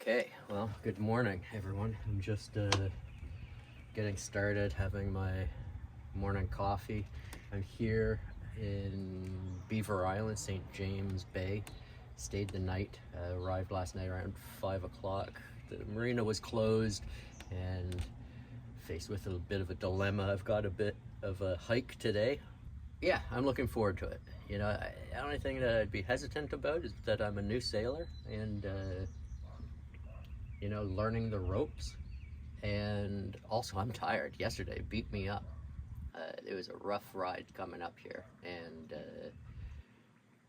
Okay, well, good morning, everyone. I'm just getting started, having my morning coffee. I'm here in Beaver Island, St. James Bay. Stayed the night, arrived last night around 5 o'clock. The marina was closed and faced with a bit of a dilemma. I've got a bit of a hike today. Yeah, I'm looking forward to it. You know, the only thing that I'd be hesitant about is that I'm a new sailor and you know, learning the ropes, and also I'm tired. Yesterday beat me up. It was a rough ride coming up here, and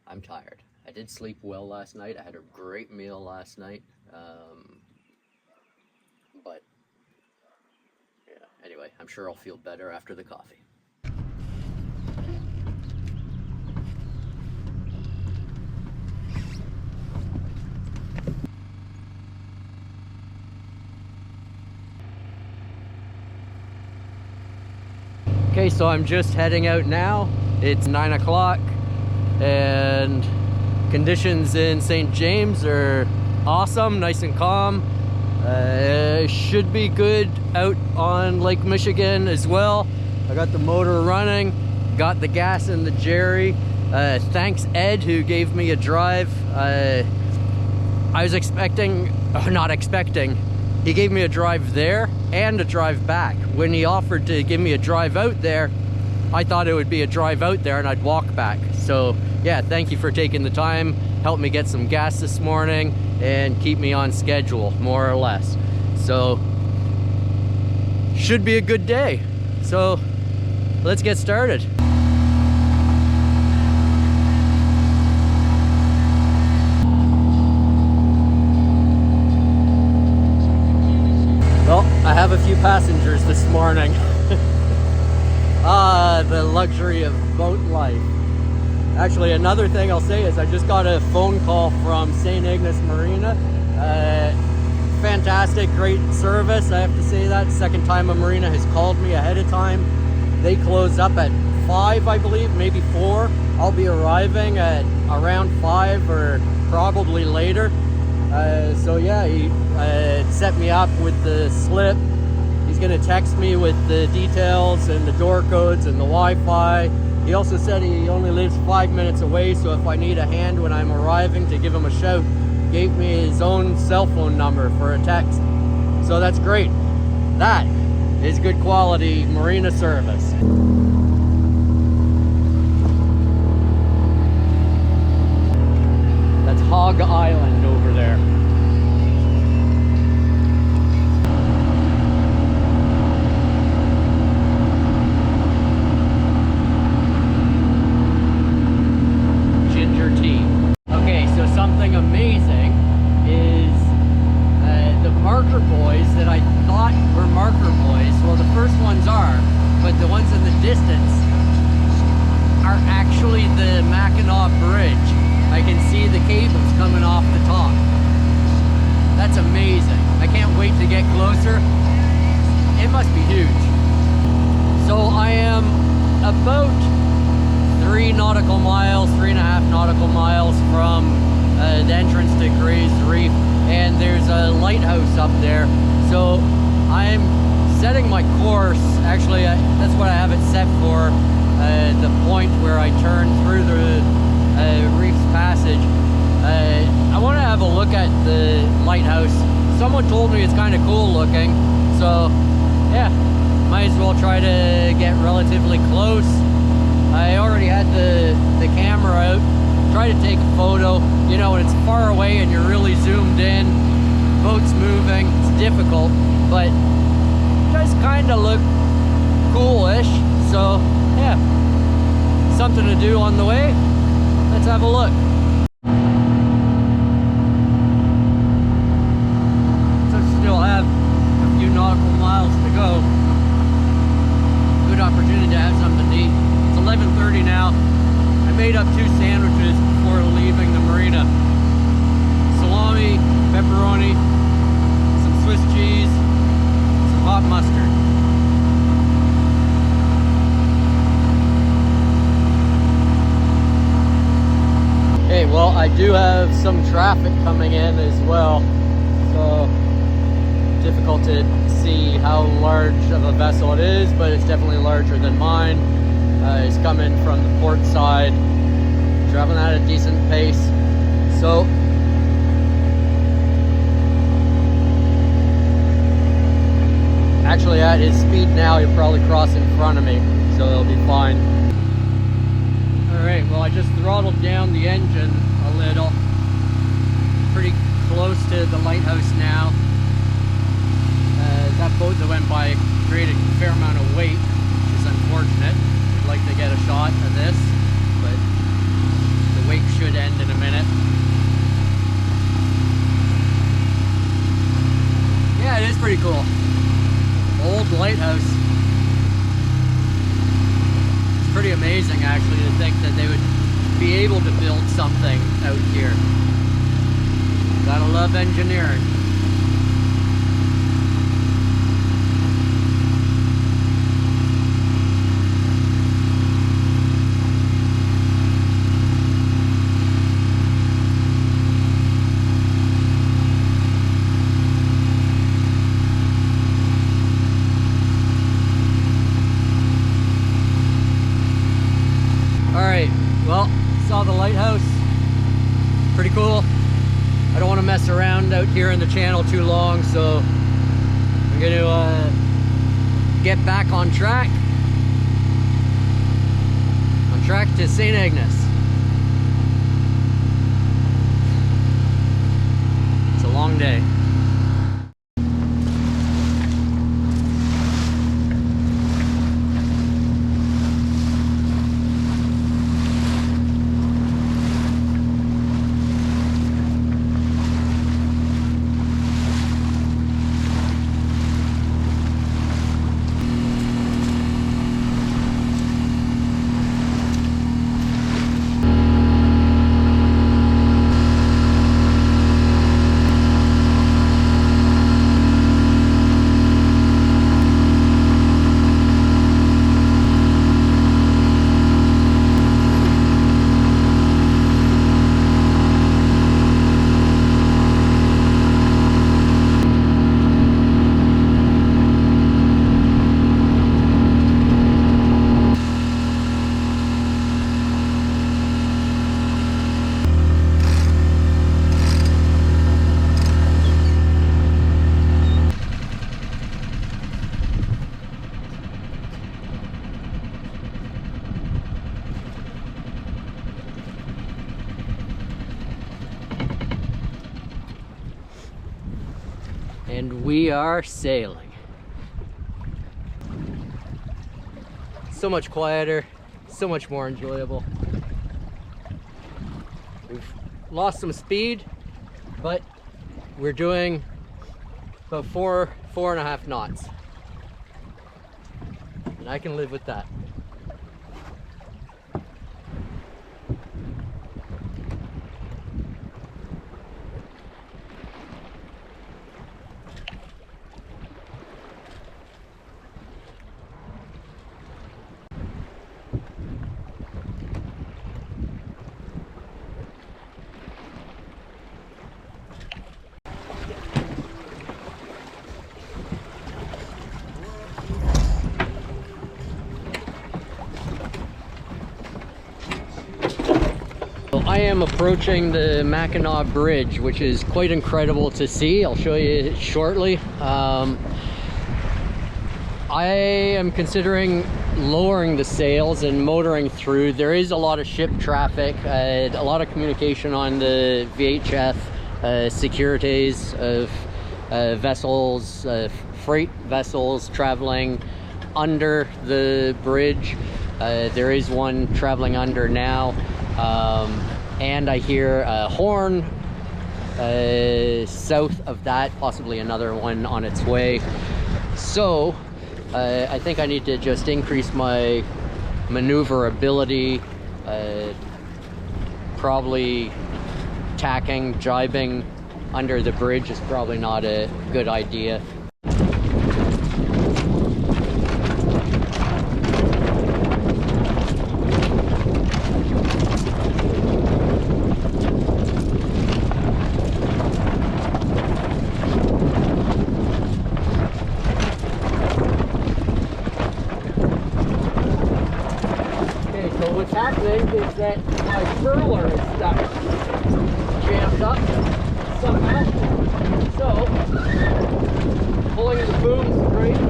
I'm tired. I did sleep well last night. I had a great meal last night, but yeah, anyway, I'm sure I'll feel better after the coffee. Okay, so I'm just heading out now. It's 9 o'clock and conditions in St. James are awesome, nice and calm. Should be good out on Lake Michigan as well. I got the motor running, got the gas in the Jerry. Thanks Ed who gave me a drive. I was not expecting, he gave me a drive there and a drive back. When he offered to give me a drive out there, I thought it would be a drive out there and I'd walk back. So yeah, thank you for taking the time, help me get some gas this morning and keep me on schedule, more or less. So should be a good day. So let's get started. Well, I have a few passengers this morning. The luxury of boat life. Actually, another thing I'll say is I just got a phone call from St Ignace Marina. Fantastic, great service. I have to say that. Second time a marina has called me ahead of time. They close up at 5, I believe, maybe 4. I'll be arriving at around 5 or probably later. So yeah, he set me up with the slip. He's gonna text me with the details and the door codes and the Wi-Fi. He also said he only lives 5 minutes away, so if I need a hand when I'm arriving, to give him a shout. Gave me his own cell phone number for a text. So that's great. That is good quality marina service. That's Hog Island over there. Ginger tea. Okay, so something amazing is the marker buoys that I thought were marker buoys. Well, the first ones are, but the ones in the distance are actually the Mackinac Bridge. I can see the cables coming off the top. That's amazing. I can't wait to get closer. It must be huge. So I am about 3 nautical miles, 3.5 nautical miles from the entrance to Reef, and there's a lighthouse up there. So I'm setting my course. Actually, that's what I have it set for. The point where I turn through the Reef's passage. I want to have a look at the lighthouse. Someone told me it's kind of cool looking, so yeah, might as well try to get relatively close. I already had the camera out, try to take a photo. You know, when it's far away and you're really zoomed in, boat's moving, it's difficult, but it does kind of look cool-ish. So yeah, something to do on the way. Let's have a look. So still have a few nautical miles to go. Good opportunity to have something to eat. It's 11:30 now. I made up 2 sandwiches before leaving the marina. Salami, pepperoni, some Swiss cheese, some hot mustard. Okay, well, I do have some traffic coming in as well. So difficult to see how large of a vessel it is, but it's definitely larger than mine. It's coming from the port side, traveling at a decent pace. So actually at his speed now, he'll probably cross in front of me, so it'll be fine. Alright, well, I just throttled down the engine a little. Pretty close to the lighthouse now. That boat that went by created a fair amount of weight, which is unfortunate. I'd like to get a shot of this, but the wake should end in a minute. Yeah, it is pretty cool. Old lighthouse. It's pretty amazing actually to think that they would be able to build something out here. Gotta love engineering. Alright, well, saw the lighthouse. Pretty cool. I don't want to mess around out here in the channel too long, so I'm going to get back on track. On track to St Ignace. It's a long day. And we are sailing. So much quieter, so much more enjoyable. We've lost some speed, but we're doing about four and a half knots. And I can live with that. I am approaching the Mackinac Bridge, which is quite incredible to see. I'll show you shortly. I am considering lowering the sails and motoring through. There is a lot of ship traffic, a lot of communication on the VHF, securities of vessels, freight vessels traveling under the bridge. There is one traveling under now. And I hear a horn south of that, possibly another one on its way. So I think I need to just increase my maneuverability. Probably tacking, jibing under the bridge is probably not a good idea. is that my furler is stuck, jammed up somehow. So, pulling the boom straight,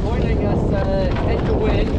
pointing us head to wind.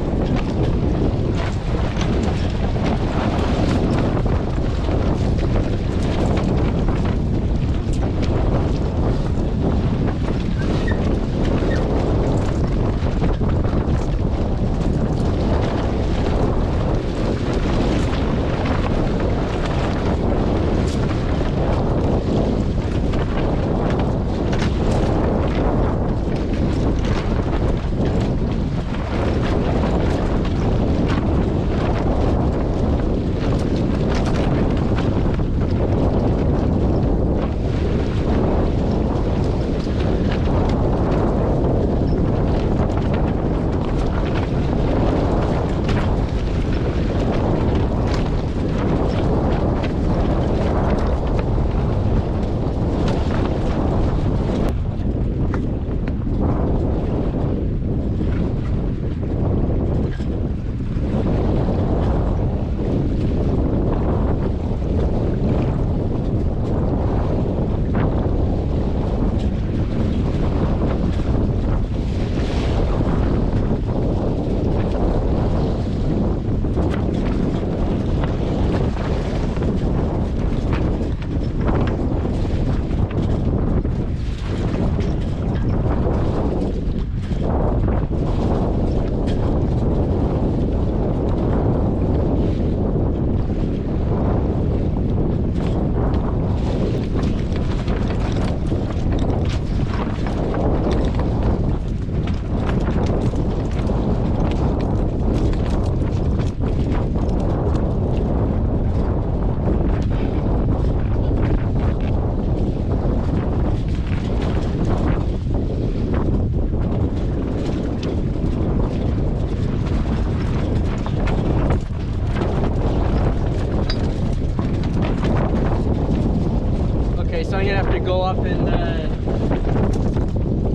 So I'm gonna have to go up and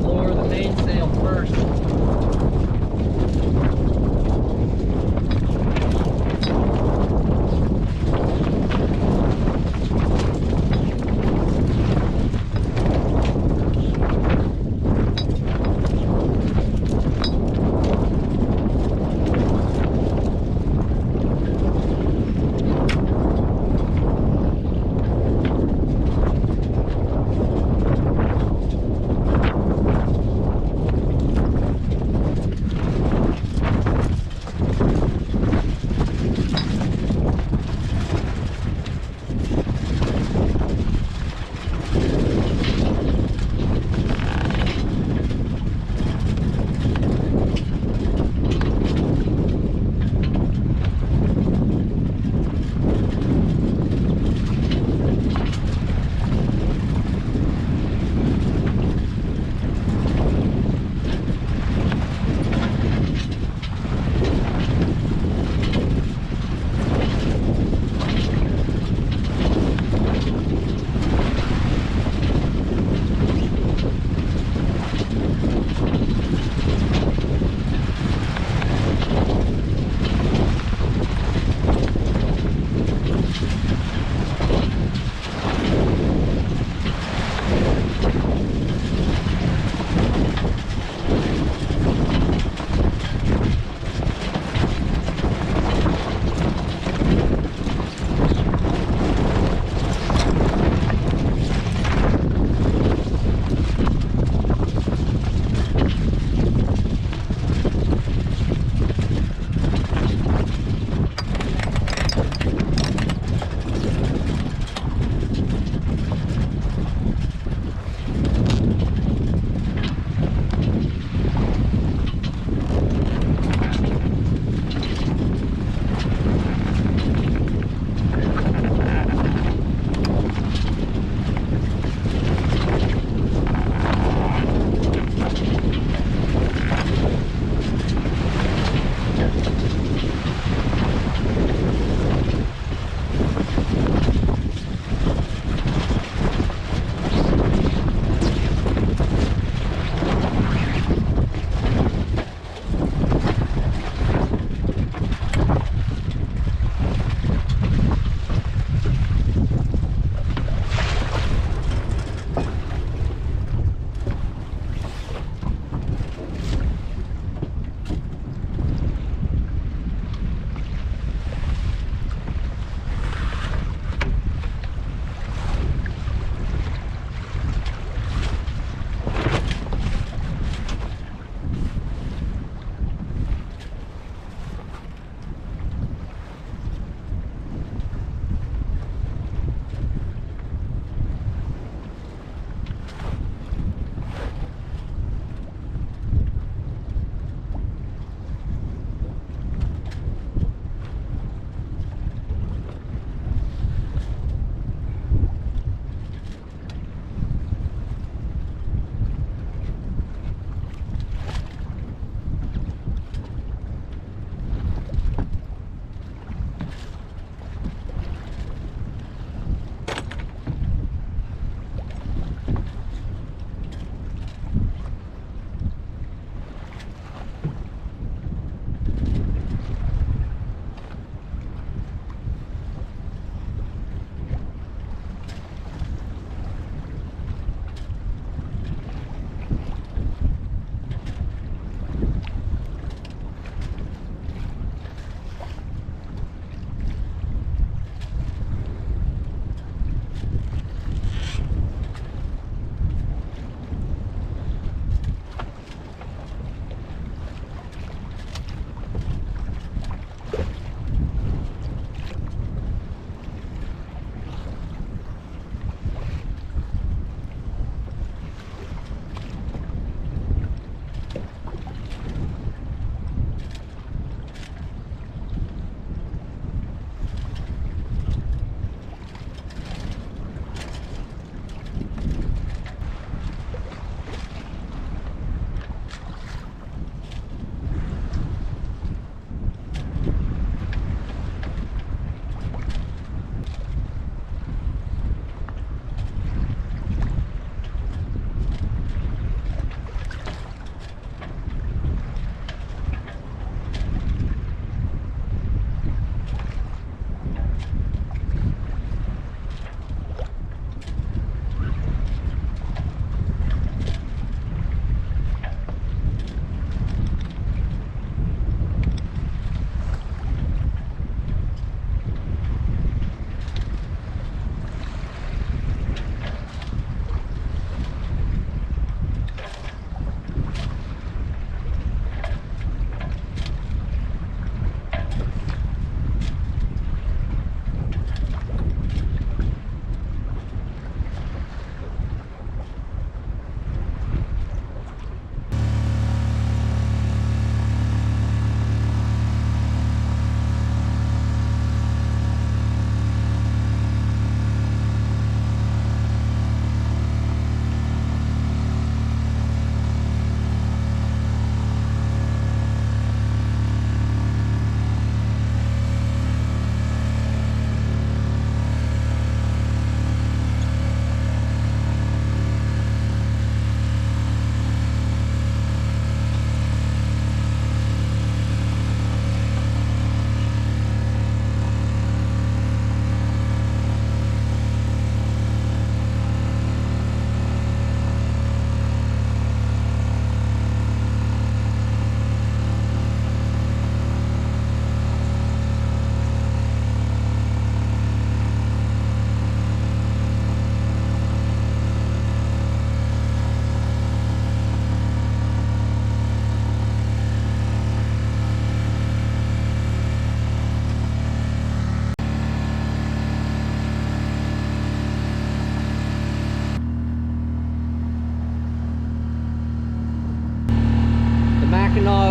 lower the mainsail first.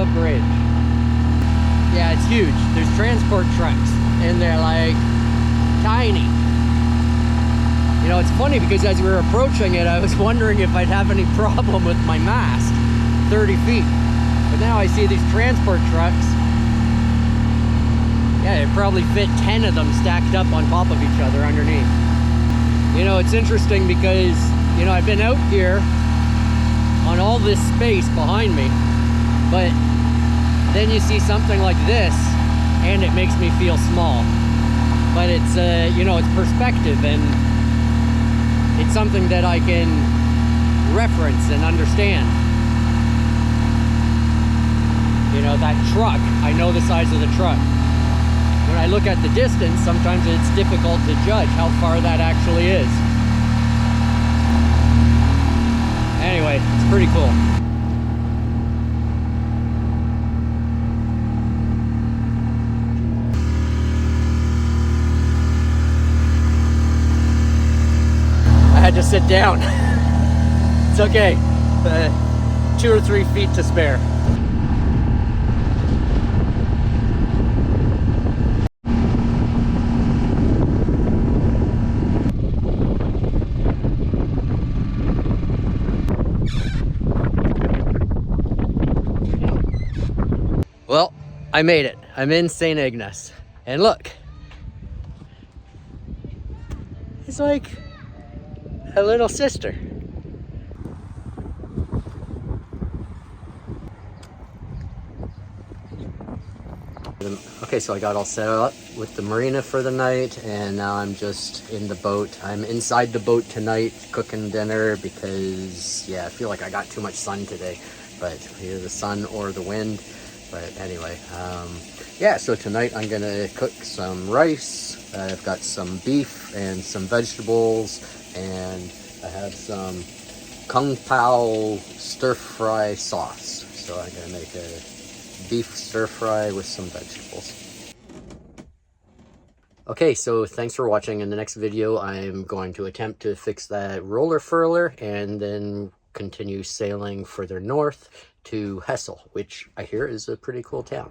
the bridge. Yeah, it's huge. There's transport trucks, and they're like tiny. You know, it's funny because as we were approaching it, I was wondering if I'd have any problem with my mast, 30 feet. But now I see these transport trucks. Yeah, it probably fit 10 of them stacked up on top of each other underneath. You know, it's interesting because, you know, I've been out here on all this space behind me, but then you see something like this and it makes me feel small. But it's, you know, it's perspective, and it's something that I can reference and understand. You know, that truck, I know the size of the truck. When I look at the distance, sometimes it's difficult to judge how far that actually is. Anyway, it's pretty cool. I had to sit down. It's okay. 2 or 3 feet to spare. Well, I made it. I'm in St Ignace. And look, it's like a little sister. Okay, so I got all set up with the marina for the night, and now I'm just in the boat. I'm inside the boat tonight cooking dinner because, yeah, I feel like I got too much sun today, but either the sun or the wind. But anyway, yeah, so tonight I'm gonna cook some rice. I've got some beef and some vegetables, and I have some kung pao stir fry sauce. So I'm gonna make a beef stir fry with some vegetables. Okay, so thanks for watching. In the next video, I'm going to attempt to fix that roller furler and then continue sailing further north to Hessel, which I hear is a pretty cool town.